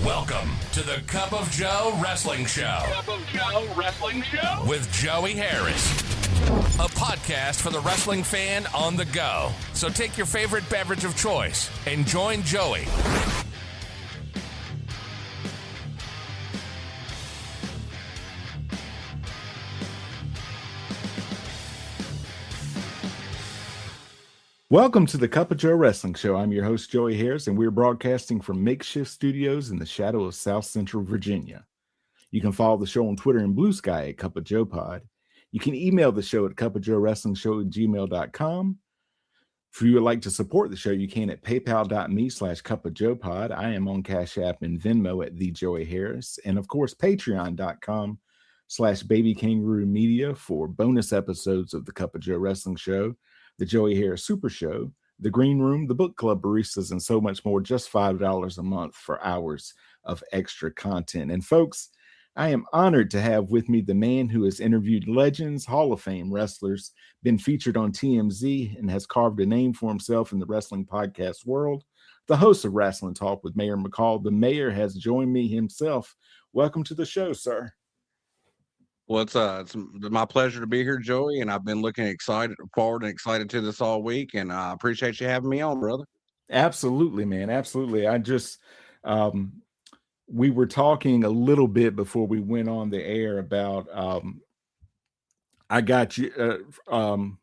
Welcome to the Cup of Joe Wrestling Show. Cup of Joe Wrestling Show with Joey Harris. A podcast for the wrestling fan on the go. So take your favorite beverage of choice and join Joey. Welcome to the Cup of Joe Wrestling Show. I'm your host, Joey Harris, and we're broadcasting from makeshift studios in the shadow of South Central Virginia. You can follow the show on Twitter and Blue Sky at Cup of Joe Pod. You can email the show at cupofjoewrestlingshow@gmail.com. If you would like to support the show, you can at paypal.me/cupofjoepod. I am on Cash App and Venmo at the Joey Harris. And of course, patreon.com/babykangaroo media for bonus episodes of the Cup of Joe Wrestling Show, the Joey Harris Super Show, the Green Room, the Book Club Baristas, and so much more. Just $5 a month for hours of extra content. And folks, I am honored to have with me the man who has interviewed legends, Hall of Fame wrestlers, been featured on TMZ, and has carved a name for himself in the wrestling podcast world. The host of Wrasslin Talk with Mayor McCall, the mayor, has joined me himself. Welcome to the show, sir. Well, it's my pleasure to be here, Joey, and I've been looking forward and excited to this all week, and I appreciate you having me on, brother. Absolutely, man. Absolutely. I just, we were talking a little bit before we went on the air about, I got you to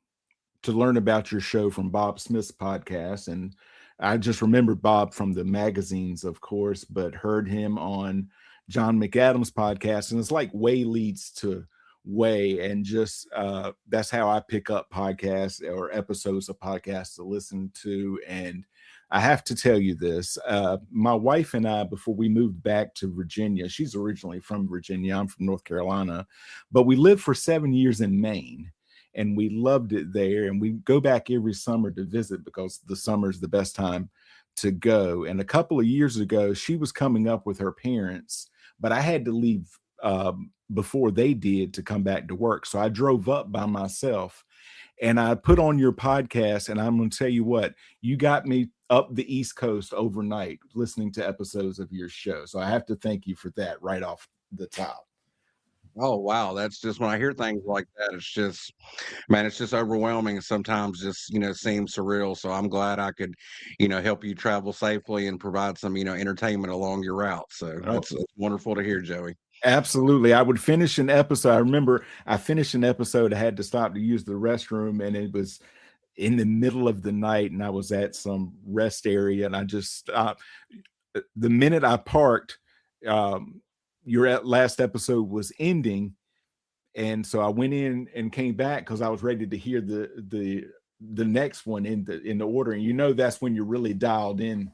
learn about your show from Bob Smith's podcast, and I just remembered Bob from the magazines, of course, but heard him on John McAdams' podcast, and it's like way leads to way, and just that's how I pick up podcasts or episodes of podcasts to listen to. And I have to tell you this, my wife and I, before we moved back to Virginia, she's originally from Virginia, I'm from North Carolina, but we lived for 7 years in Maine, and we loved it there, and we go back every summer to visit because the summer is the best time to go. And a couple of years ago, she was coming up with her parents, but I had to leave before they did to come back to work. So I drove up by myself, and I put on your podcast, and I'm going to tell you what, you got me up the East Coast overnight listening to episodes of your show. So I have to thank you for that right off the top. Oh, wow. That's just, when I hear things like that, it's just, man, it's just overwhelming. And sometimes just, seems surreal. So I'm glad I could, help you travel safely and provide some, entertainment along your route. So it's wonderful to hear, Joey. Absolutely. I would finish an episode. I remember I finished an episode. I had to stop to use the restroom, and it was in the middle of the night, and I was at some rest area, and I just stopped. The minute I parked, your last episode was ending, and so I went in and came back because I was ready to hear the next one in the order. And that's when you're really dialed in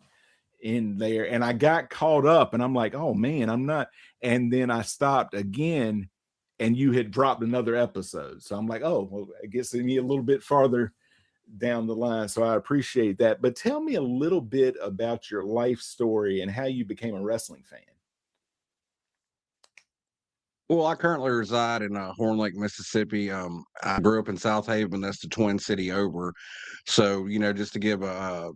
there. And I got caught up, and I'm like, oh man, I'm not. And then I stopped again, and you had dropped another episode. So I'm like, oh, well, I guess I need a little bit farther down the line. So I appreciate that. But tell me a little bit about your life story and how you became a wrestling fan. Well, I currently reside in Horn Lake, Mississippi. I grew up in South Haven. That's the Twin City over. So, just to give a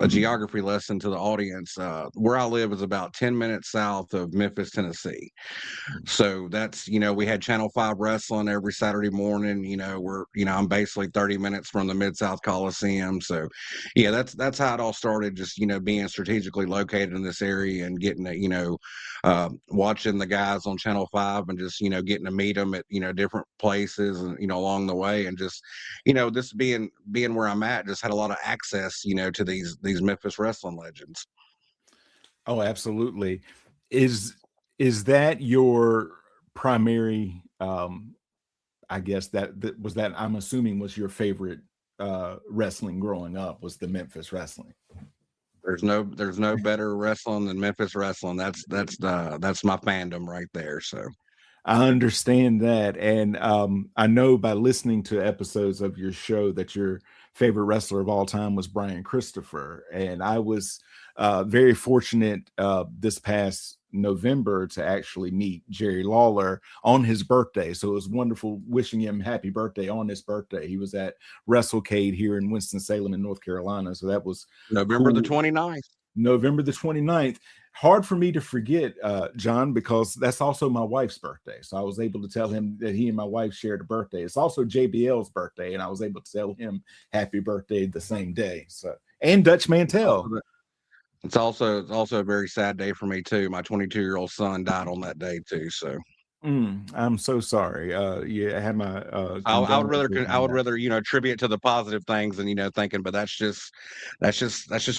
geography lesson to the audience, where I live is about 10 minutes south of Memphis, Tennessee. So that's, we had Channel 5 wrestling every Saturday morning. I'm basically 30 minutes from the Mid-South Coliseum. So yeah, that's how it all started, just, being strategically located in this area and getting to, watching the guys on Channel 5 and just, getting to meet them at, different places and, along the way. And just, this being where I'm at, just had a lot of access, to these Memphis wrestling legends. Oh, absolutely. Is that your primary, I guess that was that, I'm assuming, was your favorite wrestling growing up, was the Memphis wrestling? There's no better wrestling than Memphis wrestling. That's my fandom right there. So I understand that. And I know by listening to episodes of your show that your favorite wrestler of all time was Brian Christopher. And I was very fortunate this past November to actually meet Jerry Lawler on his birthday. So it was wonderful wishing him happy birthday on his birthday. He was at WrestleCade here in Winston-Salem in North Carolina. So that was November the 29th. November the 29th. hard for me to forget, John, because that's also my wife's birthday. So I was able to tell him that he and my wife shared a birthday. It's also JBL's birthday, and I was able to tell him happy birthday the same day. So, and Dutch Mantel. It's also a very sad day for me too. My 22-year-old son died on that day too. So I'm so sorry. Yeah, I had my I would rather condolences I on would that. rather attribute to the positive things and thinking, but that's just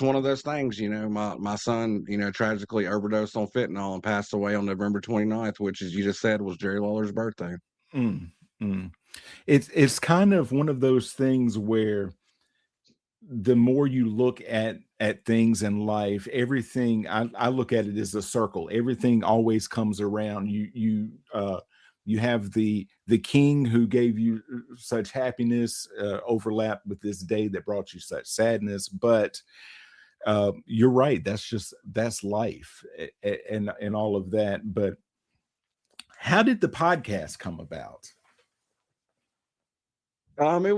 one of those things. My son tragically overdosed on fentanyl and passed away on November 29th, which, as you just said, was Jerry Lawler's birthday. Mm, mm. It's kind of one of those things where the more you look at things in life, everything I look at it as a circle. Everything always comes around. You have the king who gave you such happiness overlap with this day that brought you such sadness. But you're right. That's life and all of that. But how did the podcast come about? It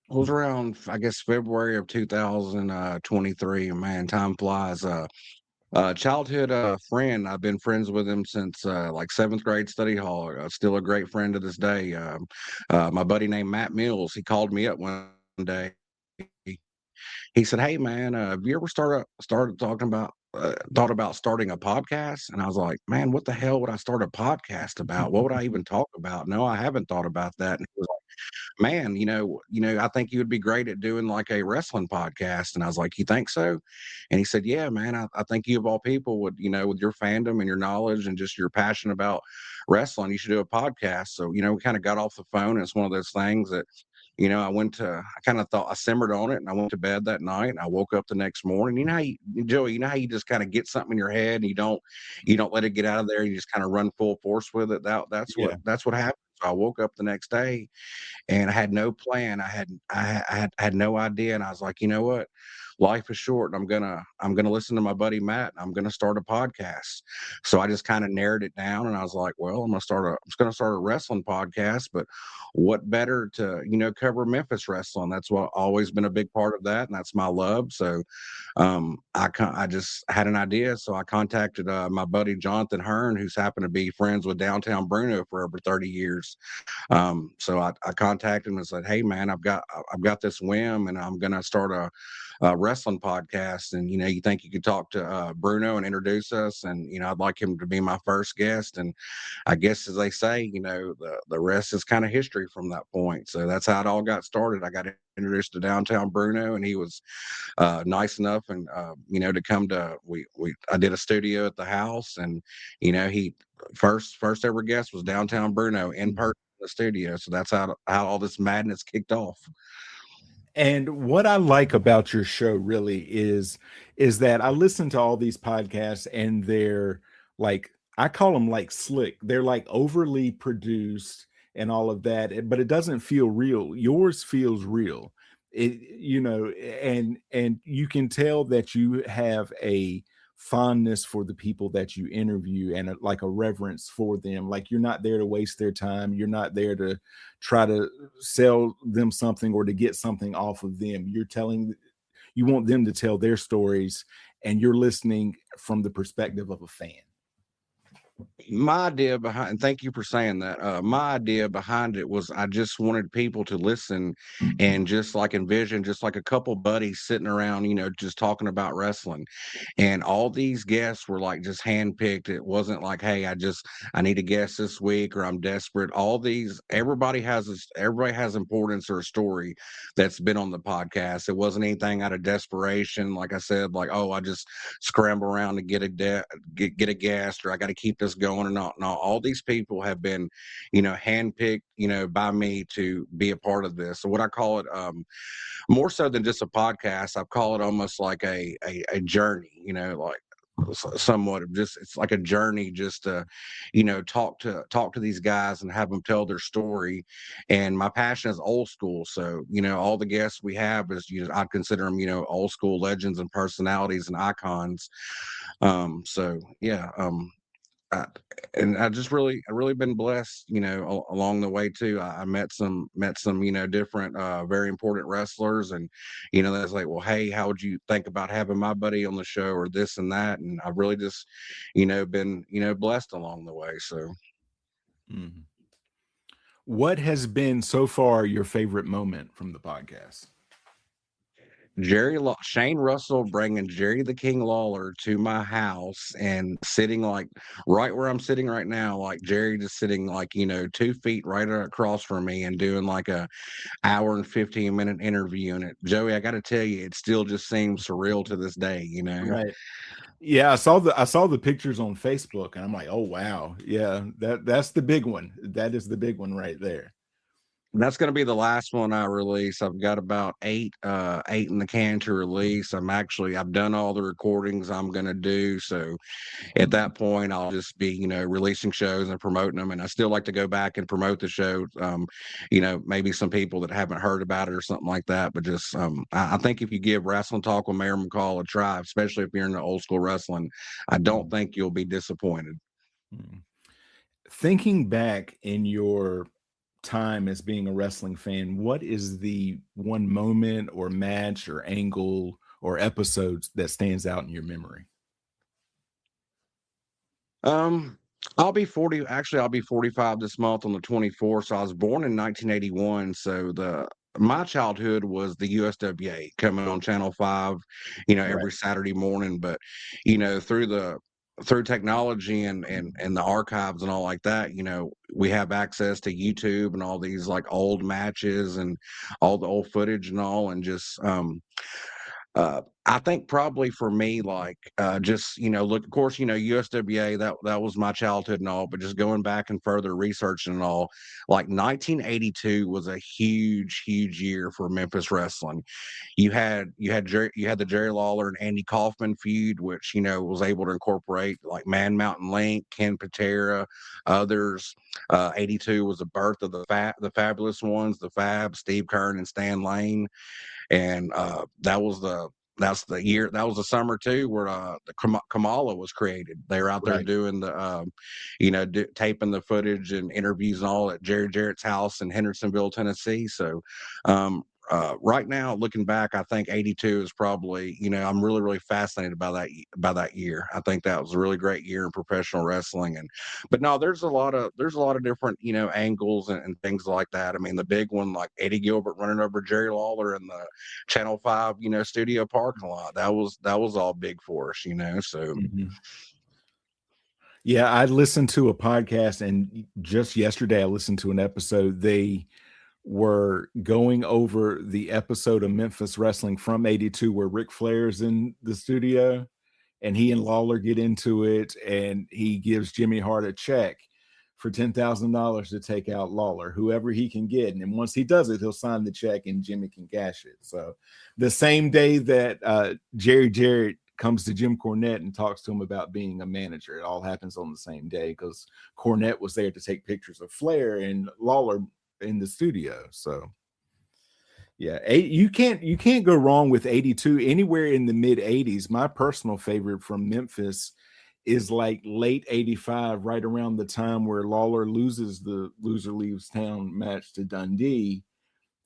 was around, I guess, February of 2023. Man, time flies. Childhood friend. I've been friends with him since like seventh grade study hall. Still a great friend to this day. My buddy named Matt Mills. He called me up one day. He said, "Hey man, have you ever started talking about thought about starting a podcast?" And I was like, "Man, what the hell would I start a podcast about? What would I even talk about? No, I haven't thought about that." And he was like, "Man, I think you would be great at doing like a wrestling podcast." And I was like, "You think so?" And he said, "Yeah, man, I think you of all people would, with your fandom and your knowledge and just your passion about wrestling, you should do a podcast." So, we kind of got off the phone. And it's one of those things that I kind of thought I simmered on it, and I went to bed that night, and I woke up the next morning. Joey, how you just kind of get something in your head and you don't let it get out of there. You just kind of run full force with it. Yeah. That's what happened. So I woke up the next day and I had no plan. I had no idea, and I was like, you know what? Life is short, and I'm gonna listen to my buddy Matt, and I'm gonna start a podcast. So I just kind of narrowed it down, and I was like, well, I'm gonna start a wrestling podcast, but what better to cover Memphis wrestling? That's what always been a big part of that, and that's my love. So I just had an idea, so I contacted my buddy Jonathan Hearn, who's happened to be friends with Downtown Bruno for over 30 years. So I contacted him and said, "Hey man, I've got this whim, and I'm gonna start a wrestling podcast. And you think you could talk to Bruno and introduce us? And I'd like him to be my first guest." And I guess, as they say, the rest is kind of history from that point. So that's how it all got started. I got introduced to Downtown Bruno, and he was nice enough and to come to we I did a studio at the house, and he first ever guest was Downtown Bruno in person in the studio. So that's how all this madness kicked off. And what I like about your show really is that I listen to all these podcasts, and they're like, I call them like slick. They're like overly produced and all of that, but it doesn't feel real. Yours feels real. And you can tell that you have a fondness for the people that you interview, and like a reverence for them. Like, you're not there to waste their time. You're not there to try to sell them something or to get something off of them. You want them to tell their stories, and you're listening from the perspective of a fan. My idea behind, and thank you for saying that. My idea behind it was I just wanted people to listen and just like envision just like a couple buddies sitting around, just talking about wrestling. And all these guests were like just handpicked. It wasn't like, hey, I need a guest this week, or I'm desperate. Everybody has importance or a story that's been on the podcast. It wasn't anything out of desperation. Like I said, like, oh, I just scramble around to get a guest, or I got to keep this going or not. No, all these people have been, handpicked, by me to be a part of this. So what I call it, more so than just a podcast, I call it almost like a journey, like somewhat of just, it's like a journey just to talk to these guys and have them tell their story. And my passion is old school, so all the guests we have is, I'd consider them old school legends and personalities and icons. So yeah, and I really been blessed, you know, along the way too. I met some, you know, different, very important wrestlers, and you know, that's like, well, hey, how would you think about having my buddy on the show or this and that? And I've really just, you know, been, you know, blessed along the way. So. Mhm. What has been so far your favorite moment from the podcast? Shane Russell bringing Jerry the King Lawler to my house and sitting like right where I'm sitting right now, like Jerry just sitting like, you know, 2 feet right across from me and doing like a hour and 15-minute interview. And it, Joey, I got to tell you, it still just seems surreal to this day, you know? Right. Yeah, I saw the pictures on Facebook and I'm like, oh wow. Yeah, that's the big one. That is the big one right there. That's going to be the last one I release. I've got about eight in the can to release. I've done all the recordings I'm going to do. So at that point, I'll just be, you know, releasing shows and promoting them. And I still like to go back and promote the show. You know, maybe some people that haven't heard about it or something like that. But just, I think if you give Wrasslin Talk with Mayor McCall a try, especially if you're into old school wrestling, I don't think you'll be disappointed. Mhm. Thinking back in your time as being a wrestling fan, what is the one moment or match or angle or episodes that stands out in your memory? Um, I'll be 40. Actually, I'll be 45 this month on the 24th. So I was born in 1981. So my childhood was the USWA coming on Channel 5, you know, Right. every Saturday morning. But, you know, through technology and the archives and all like that, you know, we have access to YouTube and all these like old matches and all the old footage and all, and just I think probably for me, like, just, you know, look, of course, you know, USWA, that was my childhood and all, but just going back and further researching and all, like 1982 was a huge, huge year for Memphis wrestling. You had the Jerry Lawler and Andy Kaufman feud, which, you know, was able to incorporate like Man Mountain Link, Ken Patera, others. 82 was the birth of the fabulous ones, the Fab, Steve Kern and Stan Lane, and that's the year, that was the summer too where the Kamala was created. They were out there Right. doing the you know, taping the footage and interviews and all at Jerry Jarrett's house in Hendersonville, Tennessee. So right now, looking back, I think 82 is probably, you know, I'm really, really fascinated by that year. I think that was a really great year in professional wrestling. And but no, there's a lot of different, you know, angles and things like that. I mean, the big one, like Eddie Gilbert running over Jerry Lawler in the Channel 5, you know, studio parking lot. That was all big for us, you know. So Mhm. Yeah, I listened to a podcast, and just yesterday I listened to an episode. They were going over the episode of Memphis Wrestling from '82 where Ric Flair's in the studio, and he and Lawler get into it, and he gives Jimmy Hart a check for $10,000 to take out Lawler, whoever he can get. And then once he does it, he'll sign the check and Jimmy can cash it. So the same day that Jerry Jarrett comes to Jim Cornette and talks to him about being a manager, it all happens on the same day because Cornette was there to take pictures of Flair and Lawler in the studio. So yeah, you can't go wrong with 82 anywhere in the mid 80s. My personal favorite from Memphis is like late 85, right around the time where Lawler loses the loser leaves town match to Dundee.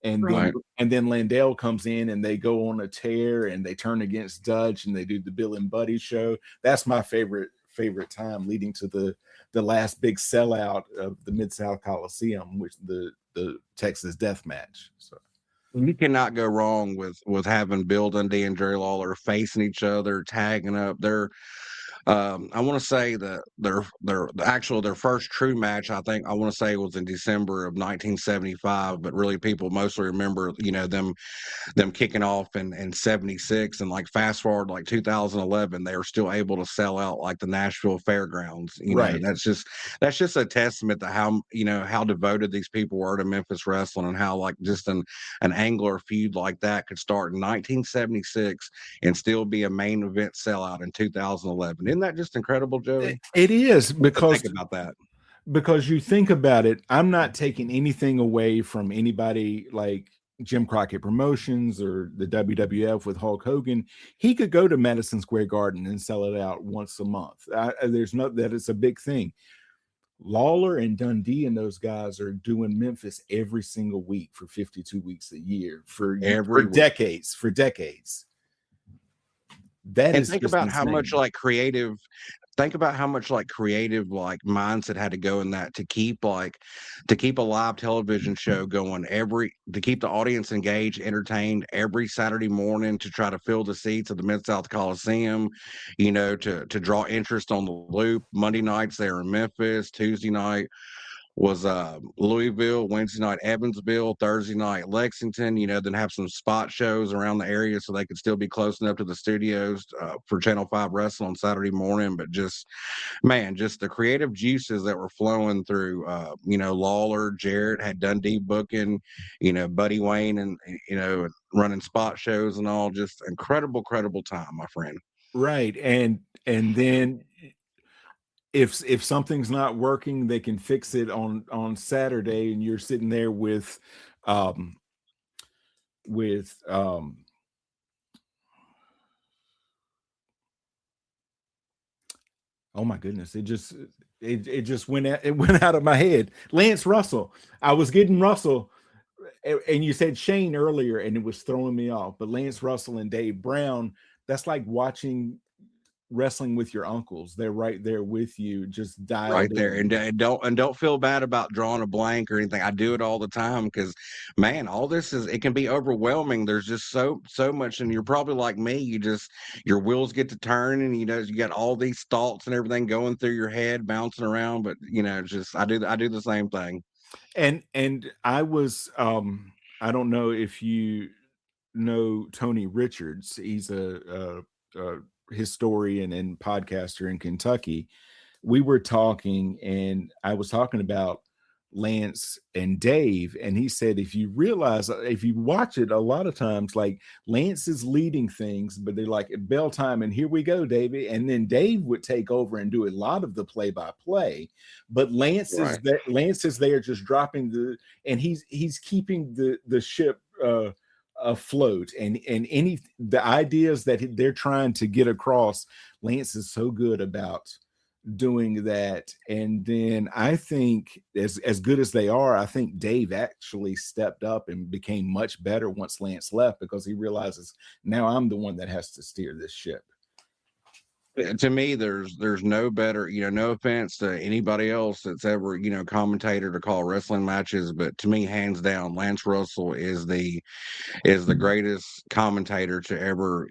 And then right. Landale comes in and they go on a tear and they turn against Dutch and they do the Bill and Buddy show. That's my favorite time, leading to the last big sellout of the Mid-South Coliseum, which the Texas Death Match. So You cannot go wrong with having Bill Dundee and Jerry Lawler facing each other, tagging up. I want to say that their first true match, I think I want to say was in December of 1975, but really people mostly remember, you know, them kicking off in 76, and like fast forward like 2011, they were still able to sell out like the Nashville Fairgrounds. You know, right. that's just a testament to how, you know, how devoted these people were to Memphis wrestling, and how like just an angler feud like that could start in 1976 and still be a main event sellout in 2011. Isn't that just incredible, Joey? It is, Think about that. because you think about it, I'm not taking anything away from anybody like Jim Crockett Promotions or the WWF with Hulk Hogan, he could go to Madison Square Garden and sell it out once a month. There's no that it's a big thing. Lawler and Dundee and those guys are doing Memphis every single week for 52 weeks a year for decades. That And is think just about how insane. much like creative like minds that had to go in that to keep a live television show going to keep the audience engaged, entertained every Saturday morning, to try to fill the seats of the Mid-South Coliseum, to draw interest on the Loop. Monday nights there in Memphis, Tuesday night was Louisville, Wednesday night Evansville, Thursday night Lexington, then have some spot shows around the area so they could still be close enough to the studios for Channel 5 Wrestling on Saturday morning. But just the creative juices that were flowing through, Lawler, Jarrett had Dundee booking, Buddy Wayne and, running spot shows and all. Just incredible time, my friend. Right. And then if something's not working, they can fix it on Saturday, and you're sitting there with oh my goodness, it just went out of my head. Lance Russell. I was getting Russell, and you said Shane earlier, and it was throwing me off. But Lance Russell and Dave Brown, that's like watching wrestling with your uncles. They're right there with you, just dialed Right there. in. And don't feel bad about drawing a blank or anything. I do it all the time because, man, all this it can be overwhelming. There's just so much, and you're probably like me. Your wheels get to turn, and you got all these thoughts and everything going through your head, bouncing around. But I do the same thing. And I was I don't know if you know Tony Richards. He's a historian and podcaster in Kentucky. We were talking, and I was talking about Lance and Dave, and he said if you watch it, a lot of times like Lance is leading things, but they're like at bell time and here we go, Davey, and then Dave would take over and do a lot of the play-by-play, but Lance is there just dropping and he's keeping the ship afloat, and the ideas that they're trying to get across. Lance is so good about doing that. And then I think as good as they are, I think Dave actually stepped up and became much better once Lance left, because he realizes now I'm the one that has to steer this ship. To me, there's no better, no offense to anybody else that's ever, commentated or call wrestling matches, but to me, hands down, Lance Russell is the greatest commentator to ever,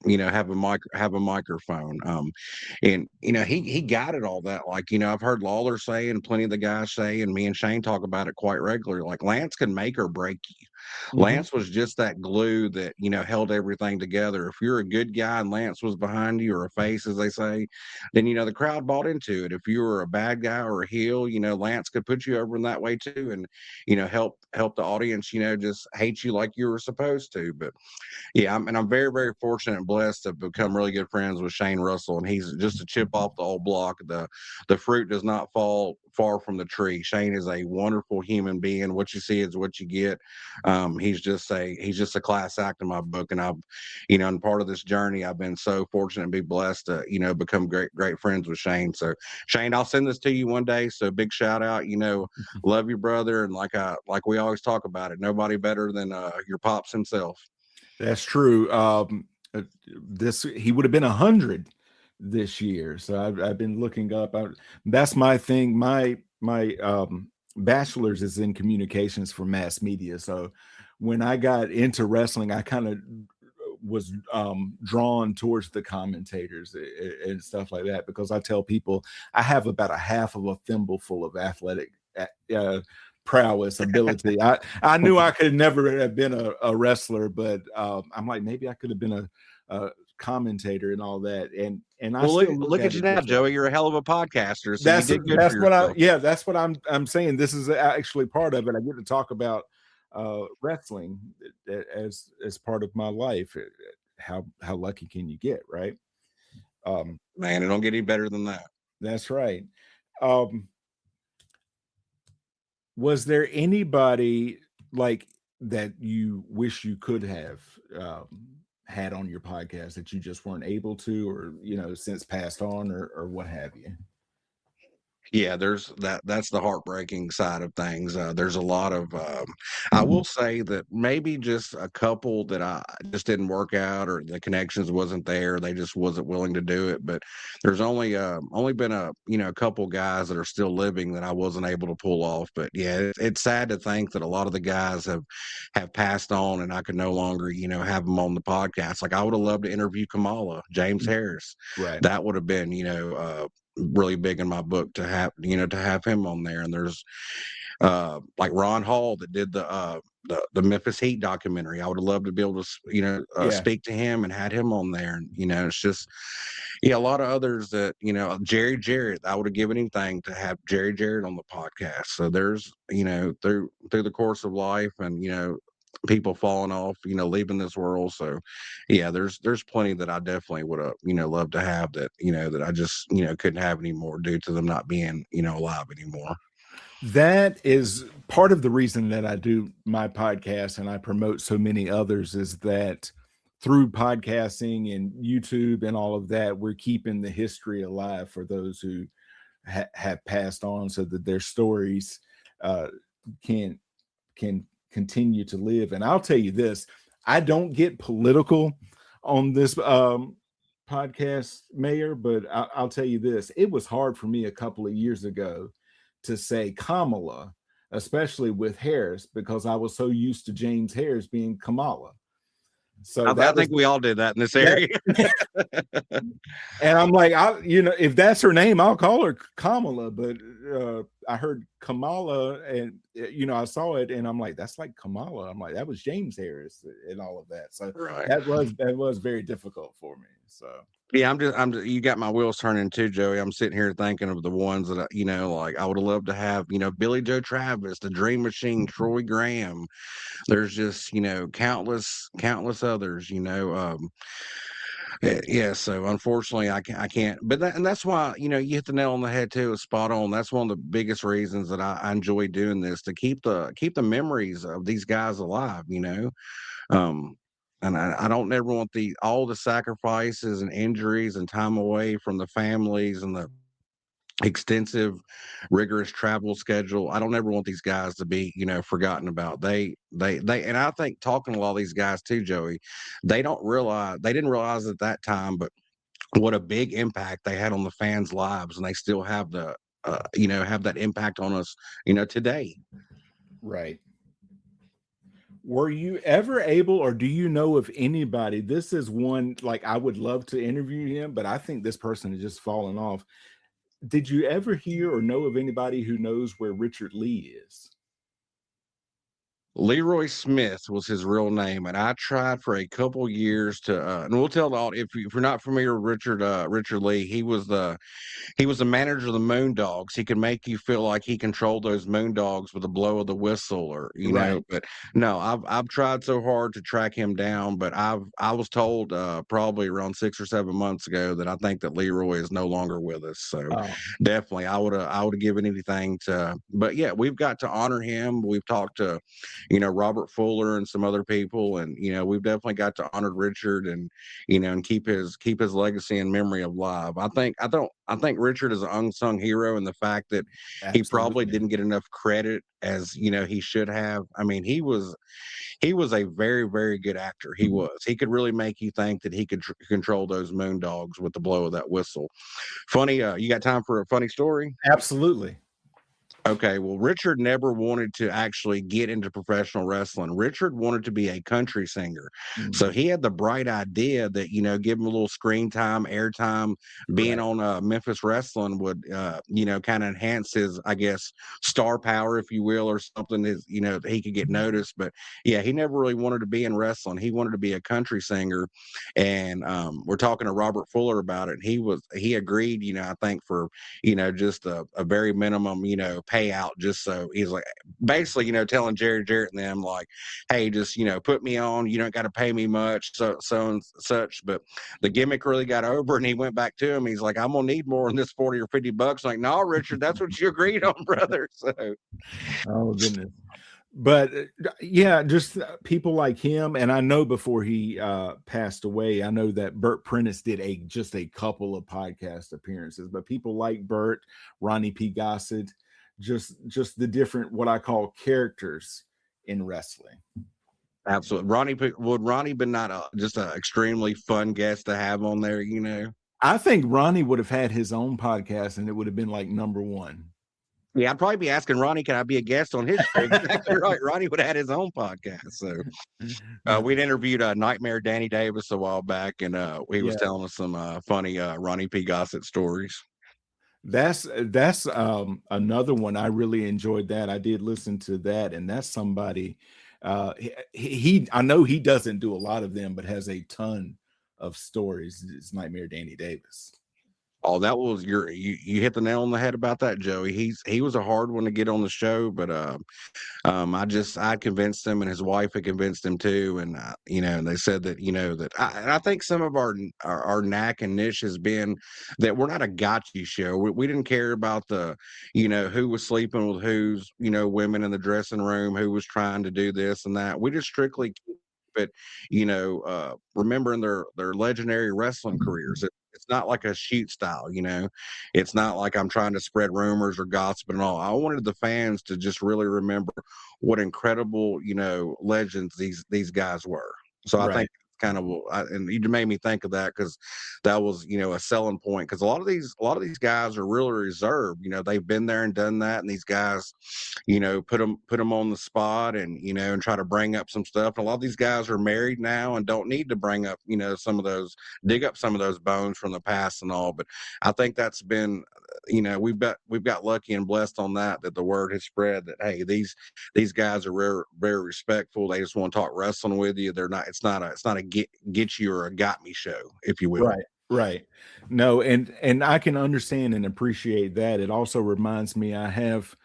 have a microphone. And he guided all that. Like, I've heard Lawler say, and plenty of the guys say, and me and Shane talk about it quite regularly. Like, Lance can make or break you. Lance was just that glue that, held everything together. If you're a good guy and Lance was behind you, or a face, as they say, then, the crowd bought into it. If you were a bad guy or a heel, Lance could put you over in that way too. And, help the audience, just hate you like you were supposed to. But yeah, I'm very, very fortunate and blessed to become really good friends with Shane Russell, and he's just a chip off the old block. The fruit does not fall far from the tree. Shane is a wonderful human being. What you see is what you get. He's just a class act in my book, and I've, and part of this journey, I've been so fortunate to be blessed to, become great friends with Shane. So Shane, I'll send this to you one day. So big shout out. Love you, brother, and like we always talk about it, nobody better than your pops himself. That's true. He would have been 100 this year. So I've been looking up. That's my thing. My bachelor's is in communications for mass media. So when I got into wrestling, I kind of was drawn towards the commentators and stuff like that, because I tell people I have about a half of a thimble full of athletic prowess ability. I knew I could never have been a wrestler, but I'm like, maybe I could have been a commentator and all that. And well, look at you now, Joey. You're a hell of a podcaster. So that's you did good that's for what yourself. that's what I'm saying. This is actually part of it. I get to talk about wrestling as part of my life. How lucky can you get, right? Man, it don't get any better than that. That's right. Was there anybody, like, that you wish you could have had on your podcast that you just weren't able to, or since passed on, or what have you? Yeah, there's that's the heartbreaking side of things. There's a lot of I will say that maybe just a couple that I just didn't work out, or the connections wasn't there. They just wasn't willing to do it. But there's only been a couple guys that are still living that I wasn't able to pull off. But yeah, it's sad to think that a lot of the guys have passed on, and I could no longer have them on the podcast. Like, I would have loved to interview Kamala, James Harris. Right. That would have been really big in my book to have him on there. And there's like Ron Hall that did the Memphis Heat documentary. I would have loved to be able to speak to him and had him on there. And it's just a lot of others that Jerry Jarrett. I would have given anything to have Jerry Jarrett on the podcast. So there's through the course of life, and people falling off, leaving this world. So yeah, there's plenty that I definitely would have loved to have that that I just couldn't have anymore due to them not being alive anymore. That is part of the reason that I do my podcast and I promote so many others, is that through podcasting and YouTube and all of that, we're keeping the history alive for those who have passed on, so that their stories can continue to live. And I'll tell you this, I don't get political on this podcast, Mayor, but I'll tell you this, it was hard for me a couple of years ago to say Kamala, especially with Harris, because I was so used to James Harris being Kamala. So I think we all did that in this area. And I'm like, if that's her name, I'll call her Kamala. But I heard Kamala, and I saw it, and I'm like, that's like Kamala. I'm like, that was James Harris and all of that. So right. that was very difficult for me. So yeah, I'm just you got my wheels turning too, Joey. I'm sitting here thinking of the ones that like I would have loved to have, Billy Joe Travis, the Dream Machine, Troy Graham. There's just countless others. Yeah, so unfortunately I can't. But that's why you hit the nail on the head too. It's spot on. That's one of the biggest reasons that I enjoy doing this, to keep the memories of these guys alive. And I don't ever want all the sacrifices and injuries and time away from the families and the extensive, rigorous travel schedule. I don't ever want these guys to be, forgotten about. They, and I think talking to a lot of these guys too, Joey, they didn't realize at that time, but what a big impact they had on the fans' lives, and they still have have that impact on us, today. Right. Were you ever able, or do you know of anybody? This is one, like, I would love to interview him, but I think this person has just fallen off. Did you ever hear or know of anybody who knows where Richard Lee is? Leroy Smith was his real name, and I tried for a couple years to. And we'll tell the if you're not familiar with Richard Lee, he was the manager of the Moondogs. He could make you feel like he controlled those Moondogs with a blow of the whistle, or Right. But no, I've tried so hard to track him down, but I was told probably around 6 or 7 months ago that I think that Leroy is no longer with us. So definitely, I would have given anything to. But yeah, we've got to honor him. We've talked to Robert Fuller and some other people, and we've definitely got to honor Richard, and and keep his legacy and memory alive. I think Richard is an unsung hero in the fact that Absolutely. he probably didn't get enough credit as he should have. I mean, he was a very, very good actor. He could really make you think that he could control those Moondogs with the blow of that whistle. Funny, you got time for a funny story? Absolutely. Okay, well, Richard never wanted to actually get into professional wrestling. Richard wanted to be a country singer. Mm-hmm. So he had the bright idea that, give him a little screen time, airtime, being on Memphis Wrestling would, kind of enhance his, I guess, star power, if you will, or something, that he could get noticed. But yeah, he never really wanted to be in wrestling. He wanted to be a country singer. And we're talking to Robert Fuller about it. And he agreed, I think for, just a very minimum, payout, just so he's like basically telling Jerry Jarrett and them like, hey, just put me on, you don't got to pay me much, so and such. But the gimmick really got over, and he went back to him. He's like, I'm gonna need more than this $40 or $50. Like, no, Richard, that's what you agreed on, brother. So oh goodness. But yeah, just people like him. And I know before he passed away, I know that Burt Prentice did just a couple of podcast appearances, but people like Burt, Ronnie P. Gossett, just the different, what I call characters in wrestling. Absolutely. Would Ronnie been not just an extremely fun guest to have on there, you know? I think Ronnie would have had his own podcast and it would have been like number one. Yeah, I'd probably be asking Ronnie, can I be a guest on his show? Exactly right. Ronnie would have had his own podcast. So we'd interviewed Nightmare Danny Davis a while back, and he was telling us some funny Ronnie P. Gossett stories. That's another one. I really enjoyed that. I did listen to that, and that's somebody he I know he doesn't do a lot of them, but has a ton of stories. It's Nightmare Danny Davis. Oh, that was you hit the nail on the head about that, Joey. He was a hard one to get on the show, but I convinced him, and his wife had convinced him too, and you know, and they said that, you know, that I think some of our knack and niche has been that we're not a gotcha show. We didn't care about the, you know, who was sleeping with who's, you know, women in the dressing room, who was trying to do this and that. We just strictly keep it, you know, remembering their legendary wrestling careers. It's not like a shoot style, you know. It's not like I'm trying to spread rumors or gossip and all. I wanted the fans to just really remember what incredible, you know, legends these guys were. So I think kind of, and you made me think of that, because that was, you know, a selling point, because a lot of these guys are really reserved. You know, they've been there and done that, and these guys, you know, put them on the spot, and, you know, and try to bring up some stuff. And a lot of these guys are married now and don't need to bring up, you know, dig up some of those bones from the past and all. But I think that's been, you know, we've got lucky and blessed on that the word has spread that, hey, these guys are very respectful. They just want to talk wrestling with you. It's not a get you or a got me show, if you will. Right. No, and I can understand and appreciate that. It also reminds me, I have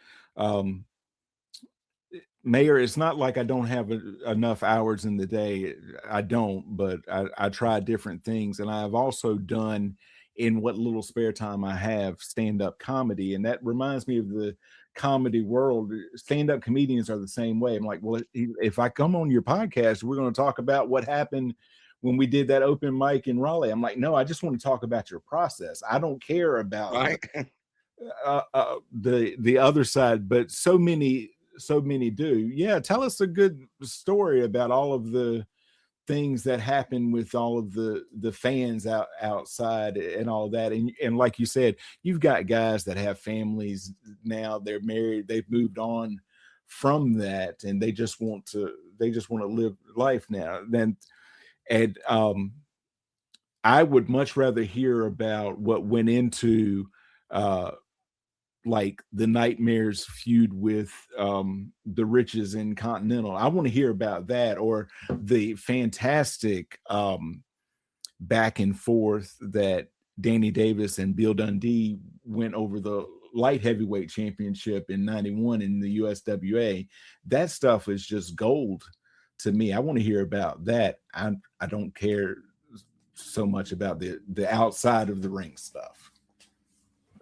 Mayor, it's not like I don't have enough hours in the day. I don't, but I try different things, and I've also done, in what little spare time I have, stand-up comedy, and that reminds me of the comedy world. Stand-up comedians are the same way. I'm like, well, if I come on your podcast, we're going to talk about what happened when we did that open mic in Raleigh. I'm like, no, I just want to talk about your process. I don't care about the other side, but so many do. Yeah, tell us a good story about all of the things that happen with all of the fans outside and all of that. And like you said, you've got guys that have families now, they're married, they've moved on from that, and they just want to live life now. And I would much rather hear about what went into like the Nightmares feud with the Riches in Continental. I want to hear about that, or the fantastic back and forth that Danny Davis and Bill Dundee went over the light heavyweight championship in '91 in the USWA. That stuff is just gold to me. I want to hear about that. I don't care so much about the outside of the ring stuff.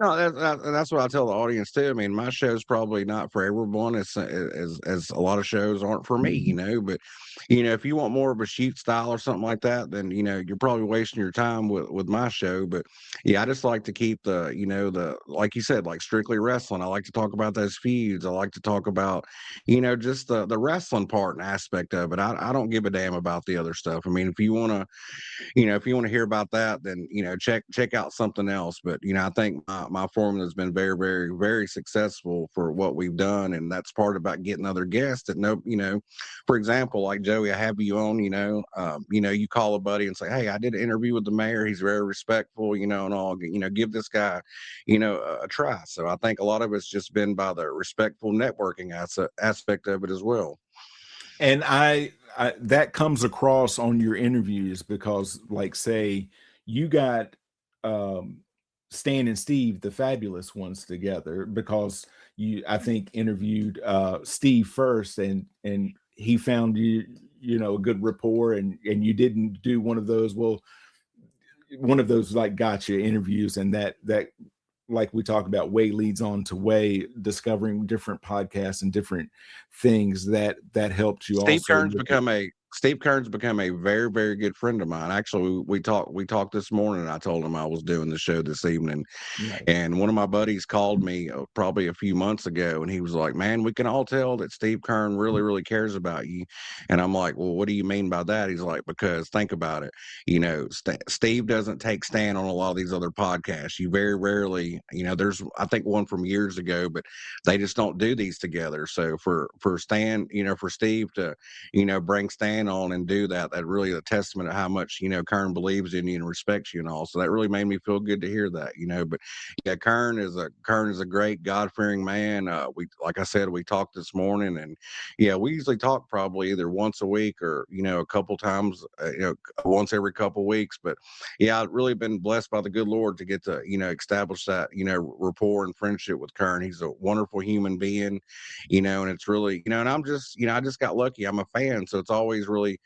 No, that's what I tell the audience too. I mean, my show's probably not for everyone, as a lot of shows aren't for me, you know. But, you know, if you want more of a shoot style or something like that, then, you know, you're probably wasting your time with my show. But yeah, I just like to keep the, you know, like you said, like strictly wrestling. I like to talk about those feuds. I like to talk about, you know, just the wrestling part and aspect of it. I don't give a damn about the other stuff. I mean, if you want to hear about that, then, you know, check out something else. But, you know, I think my formula has been very, very, very successful for what we've done, and that's part about getting other guests that know, you know, for example, like Joey, I have you on, you know, you call a buddy and say, hey, I did an interview with the mayor. He's very respectful, you know, and all, you know, give this guy, you know, a try. So I think a lot of it's just been by the respectful networking aspect of it as well. And I that comes across on your interviews, because, like, say you got Stan and Steve, the Fabulous Ones, together, because you, I think, interviewed Steve first, and he found you know, a good rapport, and you didn't do one of those like gotcha interviews, and that like we talk about, way leads on to way, discovering different podcasts and different things that helped you Steve also. Kern's become a very, very good friend of mine. Actually, we talked this morning. I told him I was doing the show this evening, Right. and one of my buddies called me probably a few months ago, and he was like, "Man, we can all tell that Steve Kern really, really cares about you." And I'm like, "Well, what do you mean by that?" He's like, "Because think about it. Steve doesn't take stand on a lot of these other podcasts. You very rarely, there's I think one from years ago, but they just don't do these together. So for Stan, for Steve to, bring Stan on and do that, that really a testament of how much, Kern believes in you and respects you and all. So that really made me feel good to hear that, But yeah, Kern is a great God-fearing man. Like I said, we talked this morning, and yeah, we usually talk probably either once a week or, a couple times, once every couple weeks. But yeah, I've really been blessed by the good Lord to get to, establish that, rapport and friendship with Kern. He's a wonderful human being, and it's really, and I'm just, I just got lucky. I'm a fan. So it's always really,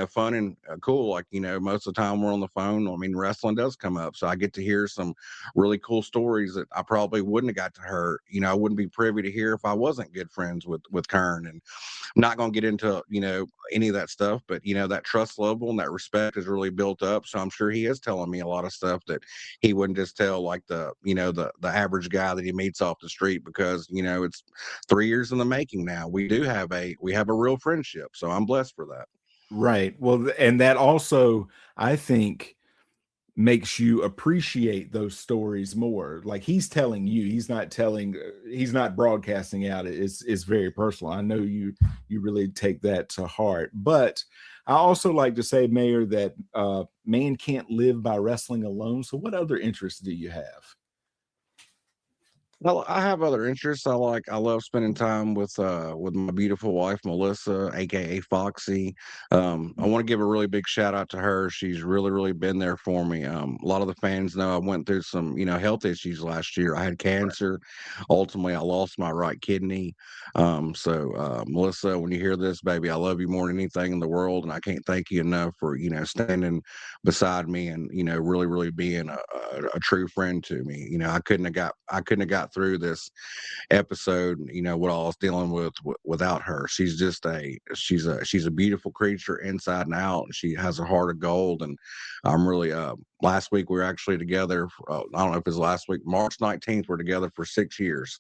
fun and cool. Like, most of the time we're on the phone. I mean, wrestling does come up. So I get to hear some really cool stories that I probably wouldn't have got to hear. I wouldn't be privy to hear if I wasn't good friends with Kern. And I'm not going to get into, any of that stuff, but, that trust level and that respect is really built up. So I'm sure he is telling me a lot of stuff that he wouldn't just tell like the average guy that he meets off the street, because, it's 3 years in the making now. We have a real friendship. So I'm blessed for that. Right. Well, and that also, I think, makes you appreciate those stories more. Like, he's telling you, he's not broadcasting out. It's very personal. I know you really take that to heart. But I also like to say, Mayor, that man can't live by wrestling alone. So what other interests do you have? Well, I have other interests. I love spending time with my beautiful wife Melissa, aka Foxy. I want to give a really big shout out to her. She's really, really been there for me. A lot of the fans know I went through some, health issues last year. I had cancer. Ultimately, I lost my right kidney. So Melissa, when you hear this, baby, I love you more than anything in the world, and I can't thank you enough for, standing beside me and, really, really being a true friend to me. I couldn't have got through this episode, what I was dealing with without her. She's a beautiful creature inside and out, and she has a heart of gold. And I'm really last week we were actually together I don't know if it was last week, March 19th, we're together for 6 years.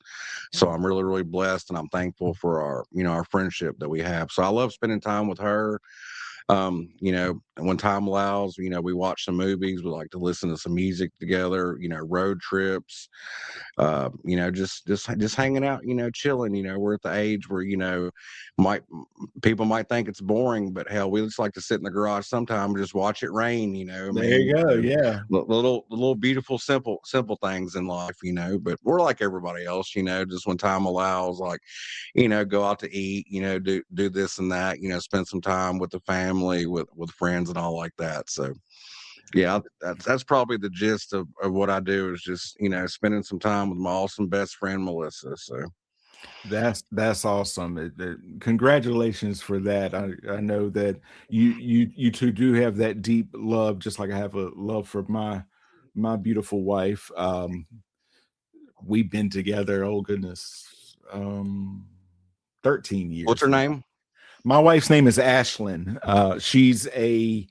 So I'm really, really blessed, and I'm thankful for our friendship that we have. So I love spending time with her. When time allows, we watch some movies, we like to listen to some music together, road trips, just hanging out, chilling. We're at the age where, might people might think it's boring, but hell, we just like to sit in the garage sometime and just watch it rain. I There mean, you go. Yeah. the little beautiful simple things in life. But we're like everybody else. Just when time allows, like, go out to eat, do this and that, spend some time with the family, with friends and all like that. So yeah, that's probably the gist of what I do, is just, spending some time with my awesome best friend Melissa. So That's awesome. Congratulations for that. I know that you two do have that deep love, just like I have a love for my beautiful wife. We've been together, oh goodness, 13 what's years her now. name? My wife's name is Ashlyn. She's a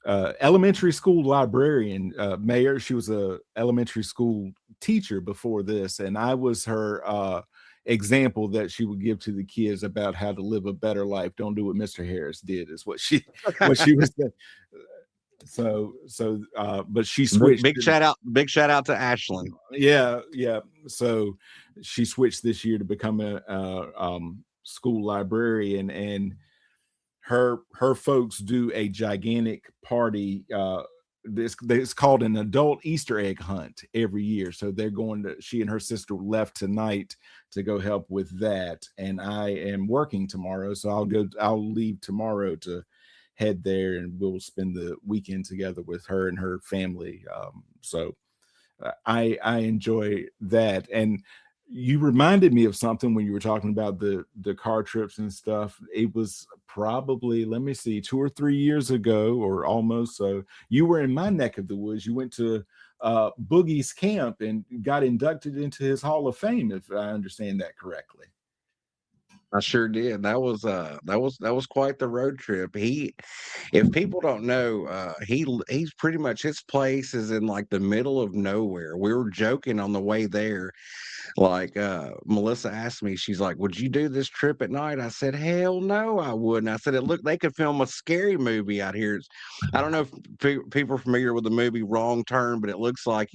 elementary school librarian, Mayor. She was a elementary school teacher before this, and I was her example that she would give to the kids about how to live a better life. Don't do what Mr. Harris did, is what she was saying. But she switched. Big shout out to Ashlyn. Yeah. So she switched this year to become a school librarian, and her folks do a gigantic party. It's called an adult Easter egg hunt every year. So she and her sister left tonight to go help with that. And I am working tomorrow. So I'll leave tomorrow to head there, and we'll spend the weekend together with her and her family. So I enjoy that. And you reminded me of something when you were talking about the car trips and stuff. It was probably, let me see, 2 or 3 years ago, or almost. So you were in my neck of the woods. You went to Boogie's camp and got inducted into his Hall of Fame, if I understand that correctly. I sure did. That was quite the road trip. If people don't know, he's pretty much, his place is in like the middle of nowhere. We were joking on the way there. Like, Melissa asked me, she's like, "Would you do this trip at night?" I said, "Hell no, I wouldn't." I said, "It look, they could film a scary movie out here." I don't know if people are familiar with the movie Wrong Turn, but it looks like,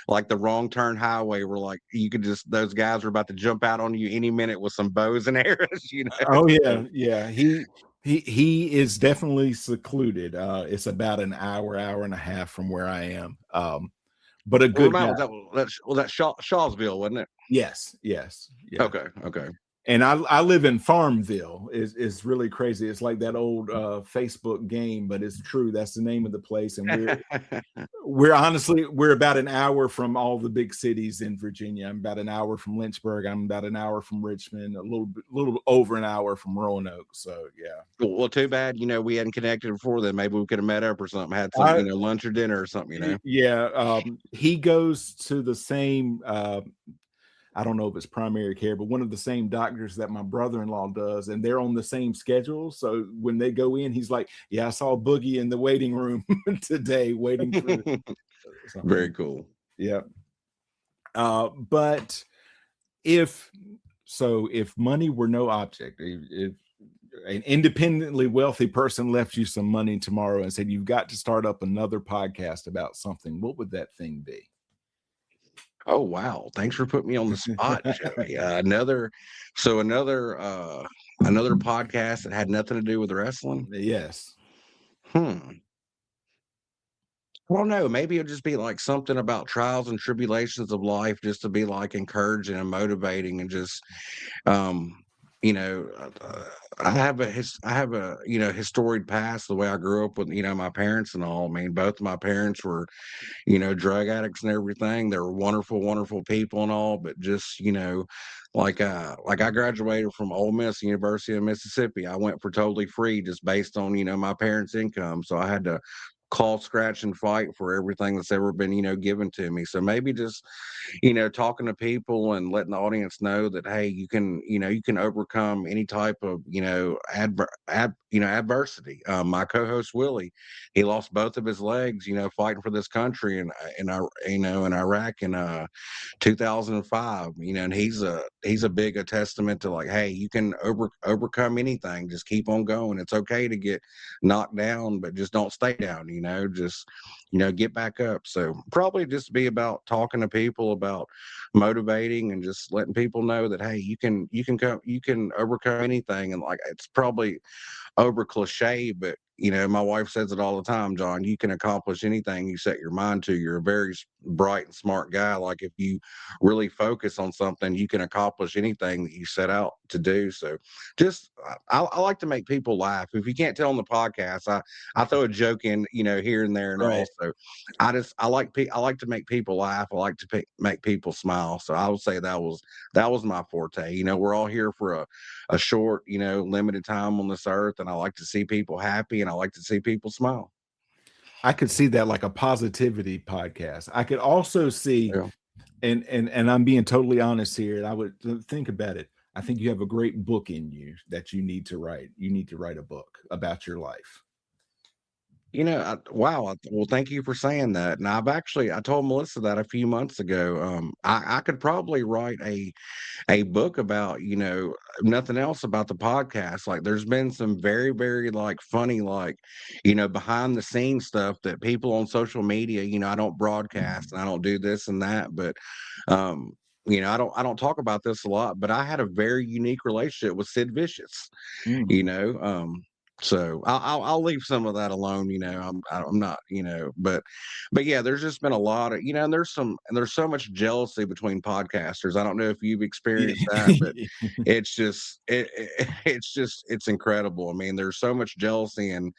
like the Wrong Turn highway, where like you could just, those guys are about to jump out on you any minute with some bows and arrows, Oh So, yeah, yeah. He is definitely secluded. It's about an hour and a half from where I am. But a good remind guy. was that Shawsville, wasn't it? Yes, yes, yeah. Okay, okay. And I live in Farmville. Is really crazy. It's like that old Facebook game, but it's true. That's the name of the place. And we're honestly, we're about an hour from all the big cities in Virginia. I'm about an hour from Lynchburg. I'm about an hour from Richmond. A little over an hour from Roanoke. So yeah. Well, too bad, we hadn't connected before then. Maybe we could have met up or something, had some, I, lunch or dinner or something. yeah. He goes to the same. I don't know if it's primary care, but one of the same doctors that my brother-in-law does, and they're on the same schedule. So when they go in, he's like, "Yeah, I saw Boogie in the waiting room today, waiting for something." Very cool. Yeah. But if money were no object, if an independently wealthy person left you some money tomorrow and said you've got to start up another podcast about something, what would that thing be? Oh wow! Thanks for putting me on the spot, Joey. Another podcast that had nothing to do with wrestling. Yes. I don't know. Maybe it'll just be like something about trials and tribulations of life, just to be like encouraging and motivating, and just, um, I have a historied past, the way I grew up with my parents and all. I mean, both of my parents were drug addicts and everything. They were wonderful, wonderful people and all, but just, like I graduated from Ole Miss, University of Mississippi. I went for totally free just based on, my parents' income. So I had to call, scratch, and fight for everything that's ever been, given to me. So maybe just, talking to people and letting the audience know that, hey, you can overcome any type of, adversity. My co-host Willie, he lost both of his legs, fighting for this country in Iraq in 2005. And he's a big a testament to, like, hey, you can overcome anything. Just keep on going. It's okay to get knocked down, but just don't stay down. Just get back up. So probably just be about talking to people, about motivating, and just letting people know that, hey, you can overcome anything. And like, it's probably over cliche, but my wife says it all the time, John, you can accomplish anything you set your mind to. You're a very bright and smart guy. Like, if you really focus on something, you can accomplish anything that you set out to do. So just, I like to make people laugh. If you can't tell on the podcast, I throw a joke in, here and there and Right. all. So I like to make people laugh. I like to make people smile. So I would say that was my forte. We're all here for a short, limited time on this earth, and I like to see people happy, and I like to see people smile. I could see that, like a positivity podcast. I could also see, Yeah. and I'm being totally honest here, and I would think about it. I think you have a great book in you that you need to write. You need to write a book about your life. Wow. Well, thank you for saying that. And I told Melissa that a few months ago. I could probably write a book about, nothing else about the podcast. Like, there's been some very, very like funny, like, behind the scenes stuff that people on social media, I don't broadcast and I don't do this and that, but, I don't talk about this a lot, but I had a very unique relationship with Sid Vicious, Mm. So I'll leave some of that alone, I'm not, but yeah, there's just been a lot of, and there's so much jealousy between podcasters. I don't know if you've experienced that, but it's just it's incredible. I mean, there's so much jealousy and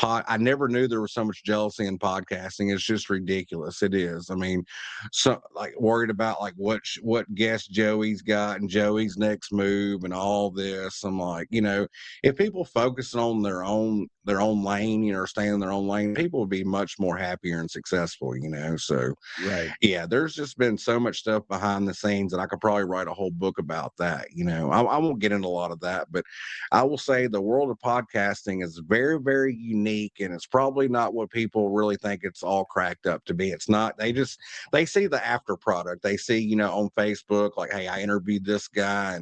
I never knew there was so much jealousy in podcasting. It's just ridiculous. It is. I mean, so like worried about like what guest Joey's got and Joey's next move and all this. I'm like, if people focus on their own lane, or stay in their own lane, people would be much more happier and successful, So Right. yeah, there's just been so much stuff behind the scenes that I could probably write a whole book about that. I won't get into a lot of that, but I will say the world of podcasting is very, very unique, and it's probably not what people really think it's all cracked up to be. It's not. They see the after product. They see, on Facebook, like, hey, I interviewed this guy,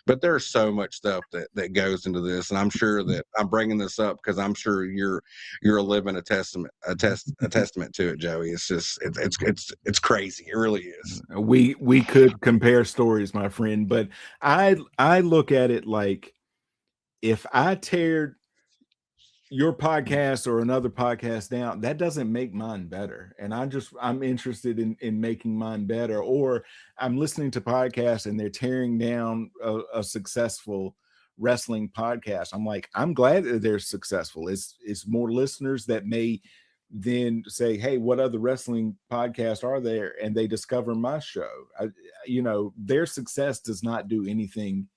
but there's so much stuff that goes into this, and I'm sure that I'm bringing this up because I'm sure you're a living testament to it, Joey. It's just it's crazy. It really is. We could compare stories, my friend, but I look at it like, if I tear your podcast or another podcast down, that doesn't make mine better. And I'm interested in making mine better. Or I'm listening to podcasts and they're tearing down a successful wrestling podcast. I'm like, I'm glad that they're successful. It's more listeners that may then say, hey, what other wrestling podcasts are there? And they discover my show. Their success does not do anything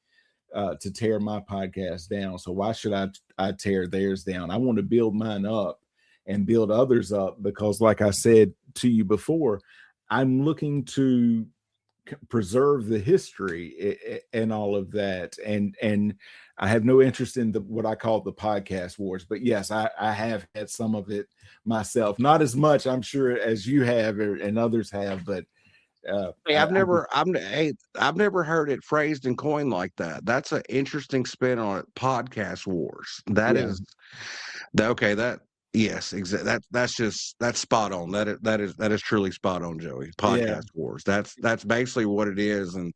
to tear my podcast down. So why should I tear theirs down? I want to build mine up and build others up, because like I said to you before, I'm looking to preserve the history and all of that. And I have no interest in what I call the podcast wars, but yes, I have had some of it myself, not as much, I'm sure, as you have and others have, but Hey, I've never heard it phrased and coined like that. That's an interesting spin on it. Podcast wars. That yeah. is okay. Yes, exactly. That's spot on. That is truly spot on, Joey. Podcast wars. That's basically what it is. And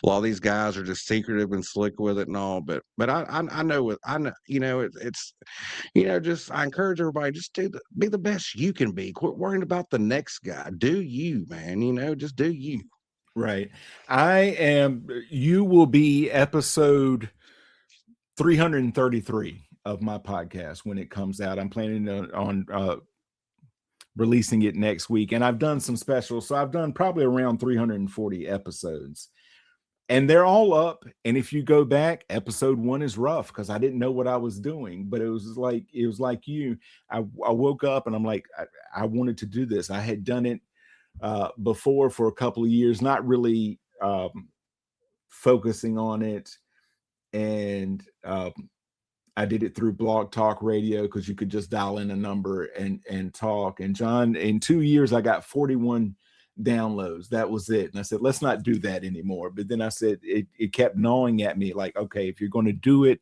a lot of these guys are just secretive and slick with it and all. But I know it. I know, it's just, I encourage everybody, just be the best you can be. Quit worrying about the next guy. Do you, man? Just do you. Right. You will be episode 333 of my podcast when it comes out. I'm planning on releasing it next week. And I've done some specials. So I've done probably around 340 episodes. And they're all up. And if you go back, episode 1 is rough because I didn't know what I was doing. But it was like you. I woke up and I'm like, I wanted to do this. I had done it before for a couple of years, not really focusing on it. And I did it through Blog Talk Radio because you could just dial in a number and talk. And John, in 2 years, I got 41 downloads. That was it. And I said, let's not do that anymore. But then I said, it kept gnawing at me like, okay, if you're going to do it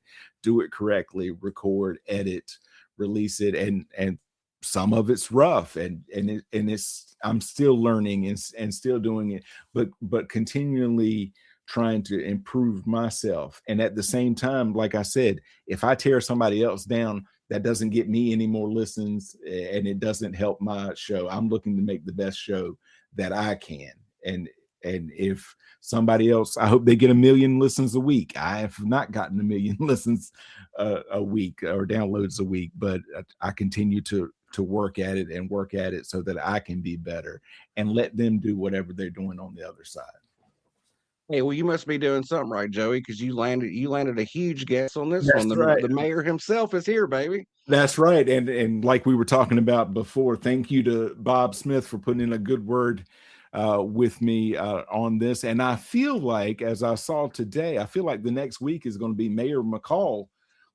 correctly, record, edit, release it. And some of it's rough and it's, I'm still learning and still doing it, but continually trying to improve myself. And at the same time, like I said, if I tear somebody else down, that doesn't get me any more listens and it doesn't help my show. I'm looking to make the best show that I can. And if somebody else, I hope they get 1 million listens a week. I have not gotten 1 million listens a week or downloads a week, but I continue to work at it so that I can be better and let them do whatever they're doing on the other side. Hey, well, you must be doing something right, Joey, because you landed a huge guest on this That's one. right. The mayor himself is here, baby. That's right. And like we were talking about before, thank you to Bob Smith for putting in a good word with me on this. And I feel like, as I saw today, I feel like the next week is going to be Mayor McCall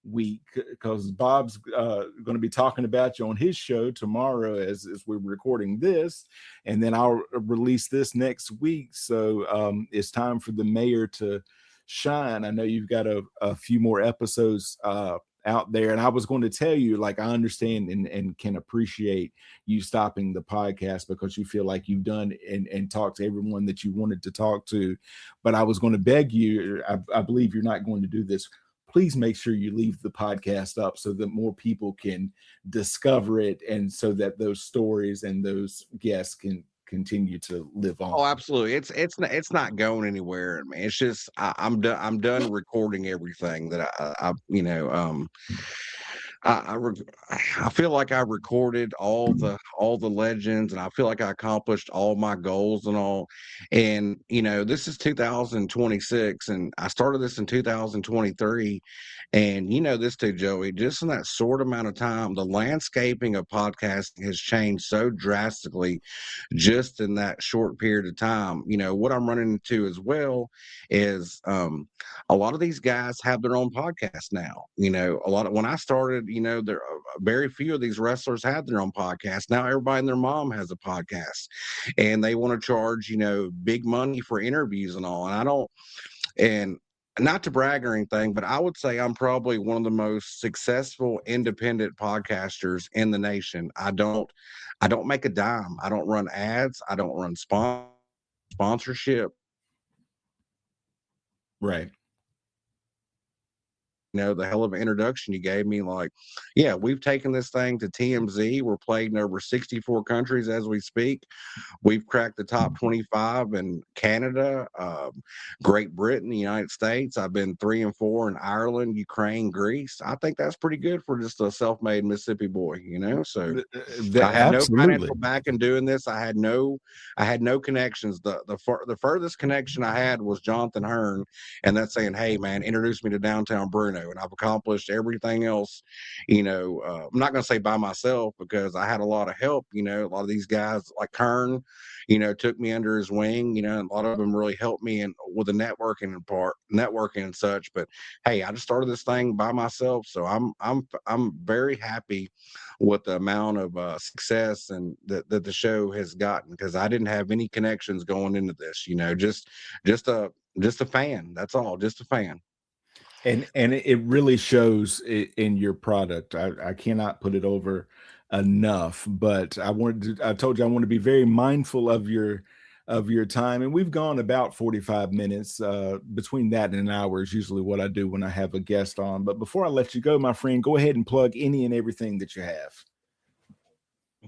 week, because Bob's going to be talking about you on his show tomorrow as we're recording this, and then I'll release this next week. So it's time for the mayor to shine. I know you've got a few more episodes out there, and I was going to tell you, like, I understand and can appreciate you stopping the podcast because you feel like you've done and talked to everyone that you wanted to talk to, but I was going to beg you, I believe you're not going to do this. please make sure you leave the podcast up so that more people can discover it, and so that those stories and those guests can continue to live on. Oh, absolutely. It's not going anywhere. I mean, it's just I'm done recording everything that I you know I feel like I recorded all the legends, and I feel like I accomplished all my goals and all. And this is 2026, and I started this in 2023. And this too, Joey. Just in that short amount of time, the landscaping of podcasting has changed so drastically, just in that short period of time. What I'm running into as well is a lot of these guys have their own podcast now. A lot of when I started, there very few of these wrestlers had their own podcast. Now everybody and their mom has a podcast, and they want to charge big money for interviews and all. And I don't, and not to brag or anything, but I would say I'm probably one of the most successful independent podcasters in the nation. I don't make a dime. I don't run ads. I don't run sponsorship. Right. The hell of an introduction you gave me. Like, yeah, we've taken this thing to TMZ. We're played in over 64 countries as we speak. We've cracked the top 25 in Canada, Great Britain, the United States. I've been 3 and 4 in Ireland, Ukraine, Greece. I think that's pretty good for just a self-made Mississippi boy, So I had no financial backing doing this. I had no connections. The furthest connection I had was Jonathan Hearn, and that's saying, "Hey, man, introduce me to downtown Bruno." And I've accomplished everything else, I'm not going to say by myself, because I had a lot of help. A lot of these guys like Kern, took me under his wing, and a lot of them really helped me with the networking and such. But hey, I just started this thing by myself. So I'm very happy with the amount of success and that the show has gotten, because I didn't have any connections going into this, just a fan. That's all, just a fan. And it really shows in your product. I cannot put it over enough, but I told you I want to be very mindful of your time, and we've gone about 45 minutes. Between that and an hour is usually what I do when I have a guest on. But before I let you go, my friend, go ahead and plug any and everything that you have.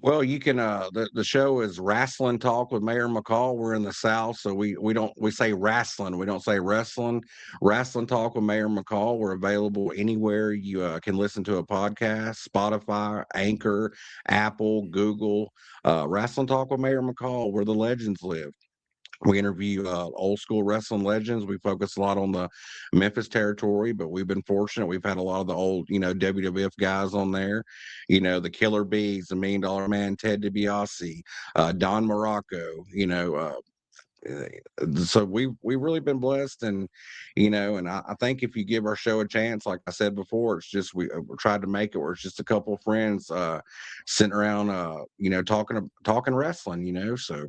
Well, you can the show is Wrasslin Talk with Mayor McCall. We're in the South, so we say wrestling. We don't say wrestling. Wrasslin Talk with Mayor McCall. We're available anywhere you can listen to a podcast: Spotify, Anchor, Apple, Google. Wrasslin Talk with Mayor McCall, where the legends live. We interview old school wrestling legends. We focus a lot on the Memphis territory, but we've been fortunate. We've had a lot of the old, WWF guys on there. The Killer Bees, the $1 Million Man, Ted DiBiase, Don Morocco. So we've really been blessed, and and I think if you give our show a chance, like I said before, it's just we tried to make it where it's just a couple of friends sitting around, talking wrestling. So.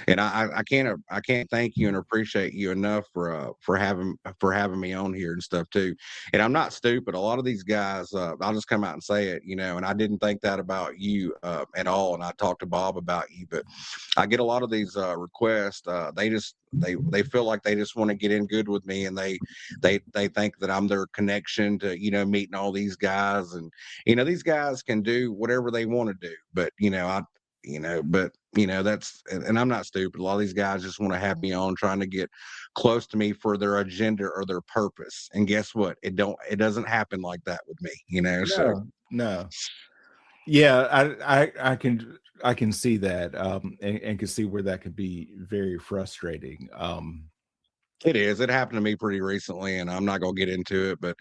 And I can't thank you and appreciate you enough for having me on here and stuff too. And I'm not stupid. A lot of these guys, I'll just come out and say it, and I didn't think that about you at all. And I talked to Bob about you, but I get a lot of these requests. They feel like they just want to get in good with me, and they think that I'm their connection to meeting all these guys. And these guys can do whatever they want to do, but that's, and I'm not stupid. A lot of these guys just want to have me on, trying to get close to me for their agenda or their purpose. And guess what? It doesn't happen like that with me, so. No. Yeah, I can see that, and can see where that could be very frustrating. It is. It happened to me pretty recently, and I'm not going to get into it, but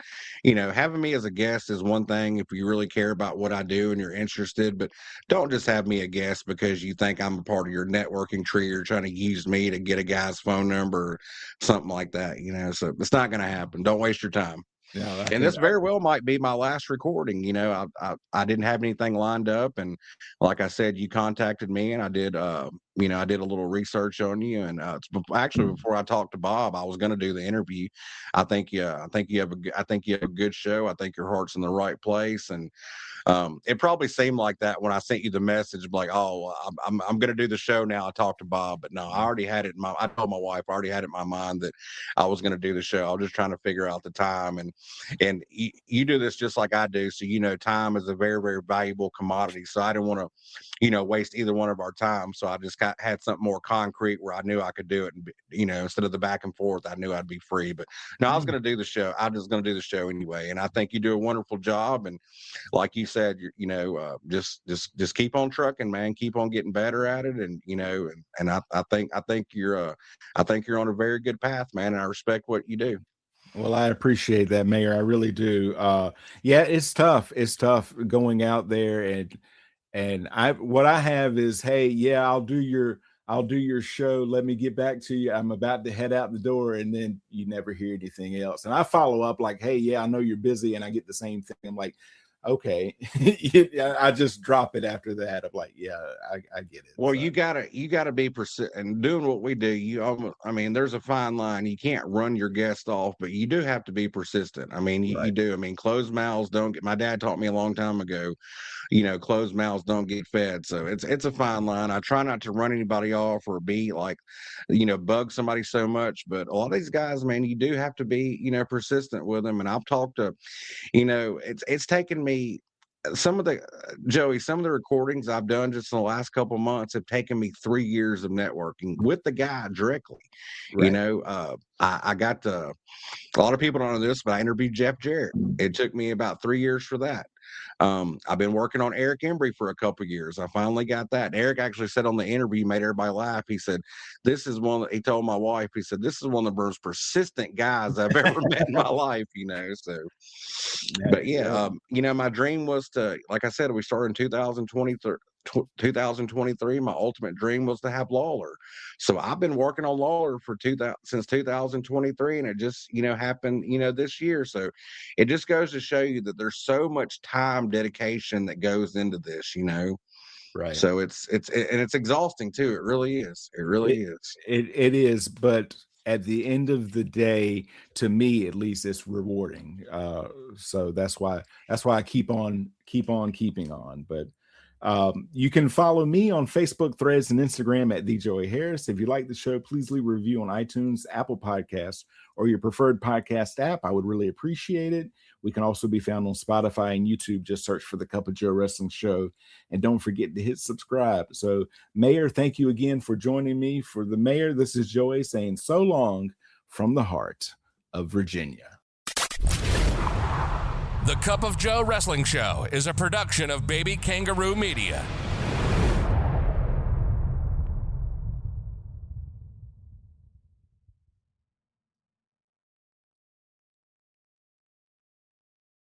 having me as a guest is one thing if you really care about what I do and you're interested, but don't just have me a guest because you think I'm a part of your networking tree. You're trying to use me to get a guy's phone number or something like that, so it's not going to happen. Don't waste your time. Yeah, and this very well might be my last recording. I didn't have anything lined up, and like I said, you contacted me, and I did I did a little research on you, and actually before I talked to Bob, I was going to do the interview. I think you have a good show. I think your heart's in the right place, and it probably seemed like that when I sent you the message, like, oh, I'm going to do the show now. I talked to Bob, but no, I already had it I told my wife, I already had it in my mind that I was going to do the show. I was just trying to figure out the time, and you do this just like I do. So, time is a very, very valuable commodity. So I didn't want to, waste either one of our time. So I just had something more concrete where I knew I could do it. And, instead of the back and forth, I knew I'd be free, but no, I was going to do the show. I was going to do the show anyway. And I think you do a wonderful job. And like you said, just keep on trucking, man. Keep on getting better at it, and I think you're on a very good path, man. And I respect what you do. Well, I appreciate that, Mayor. I really do. Yeah, it's tough. It's tough going out there, and what I have is, hey, yeah, I'll do your show. Let me get back to you. I'm about to head out the door, and then you never hear anything else. And I follow up like, hey, yeah, I know you're busy, and I get the same thing. I'm like, okay. I just drop it after that. I'm like, yeah, I get it. Well, so. you gotta be persistent and doing what we do. There's a fine line. You can't run your guest off, but you do have to be persistent. You do. Closed mouths don't get. My dad taught me a long time ago. Closed mouths don't get fed. So it's a fine line. I try not to run anybody off or be like, bug somebody so much. But a lot of these guys, man, you do have to be, persistent with them. And I've talked to, it's taken me some of the recordings I've done just in the last couple of months have taken me 3 years of networking with the guy directly. Right. I got a lot of people don't know this, but I interviewed Jeff Jarrett. It took me about 3 years for that. I've been working on Eric Embry for a couple of years. I finally got that. And Eric actually said on the interview, made everybody laugh. He said, he told my wife, he said, this is one of the most persistent guys I've ever met in my life, so. But yeah, my dream was to, like I said, we started in 2023. My ultimate dream was to have Lawler. So I've been working on Lawler since 2023, and it just, happened, this year. So it just goes to show you that there's so much time dedication that goes into this, Right. So it's exhausting too. It really is. It really is. It is, but at the end of the day, to me at least, it's rewarding. So that's why I keep on keeping on. But you can follow me on Facebook, Threads, and Instagram at DJ Harris. If you like the show, please leave a review on iTunes, Apple Podcasts, or your preferred podcast app. I would really appreciate it. We can also be found on Spotify and YouTube. Just search for the Cup of Joe Wrestling Show. And don't forget to hit subscribe. So, Mayor, thank you again for joining me. For the Mayor, this is Joey saying so long from the heart of Virginia. The Cup of Joe Wrestling Show is a production of Baby Kangaroo Media.